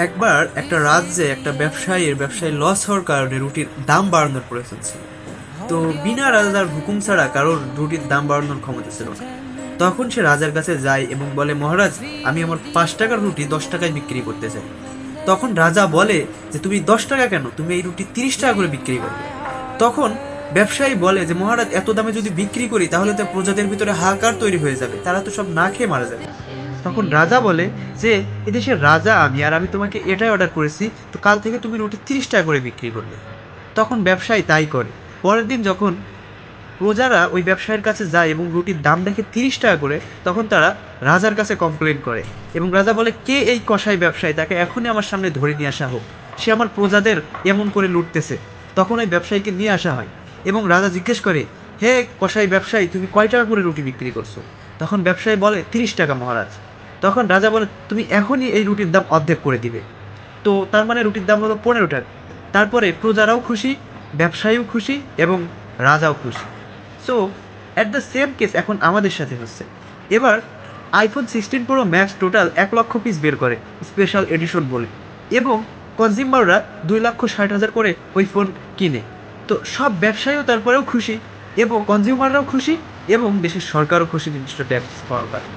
একবার একটা রাজ্যে একটা ব্যবসায়ী লস হওয়ার কারণে রুটির দাম বাড়ানোর প্রয়োজন ছিল। তো বিনা রাজার হুকুম ছাড়া কারোর রুটির দাম বাড়ানোর ক্ষমতা ছিল না। তখন সে রাজার কাছে যায় এবং বলে, মহারাজ, আমি আমার 5 টাকার রুটি 10 টাকায় বিক্রি করতে চাই। তখন রাজা বলে যে, তুমি 10 টাকা কেন, তুমি এই রুটি 30 টাকা করে বিক্রি করবে। তখন ব্যবসায়ী বলে যে, মহারাজ, এত দামে যদি বিক্রি করি তাহলে তো প্রজাদের ভিতরে হাহাকার তৈরি হয়ে যাবে, তারা তো সব না খেয়ে মারা যাবে। তখন রাজা বলে যে, এদেশের রাজা আমি, আর আমি তোমাকে এটাই অর্ডার করেছি, তো কাল থেকে তুমি রুটি 30 টাকা করে বিক্রি করবে। তখন ব্যবসায়ী তাই করে। পরের দিন যখন প্রজারা ওই ব্যবসায়ীর কাছে যায় এবং রুটির দাম দেখে 30 টাকা করে, তখন তারা রাজার কাছে কমপ্লেন করে। এবং রাজা বলে, কে এই কসাই ব্যবসায়ী, তাকে এখনই আমার সামনে ধরে নিয়ে আসা হোক, সে আমার প্রজাদের এমন করে লুটতেছে। তখন ওই ব্যবসায়ীকে নিয়ে আসা হয় এবং রাজা জিজ্ঞেস করে, হে কসাই ব্যবসায়ী, তুমি কয় টাকা করে রুটি বিক্রি করছো? তখন ব্যবসায়ী বলে, 30 টাকা মহারাজ। তখন রাজা বলে, তুমি এখনই এই রুটির দাম অর্ধেক করে দিবে। তো তার মানে রুটির দাম হলো 15 টাকা। তারপরে প্রজারাও খুশি, ব্যবসায়ীও খুশি এবং রাজাও খুশি। So at the same case এখন আমাদের সাথে হচ্ছে। এবার iPhone 16 Pro Max টোটাল 1 লক্ষ পিস বের করে স্পেশাল এডিশন বলে, এবং কনজিউমাররা 2,60,000 করে ওই ফোন কিনে। তো সব ব্যবসায়ীও তারপরেও খুশি, এবং কনজিউমাররাও খুশি, এবং দেশের সরকারও খুশি নির্দিষ্ট ট্যাক্স পাওয়ার কারণে।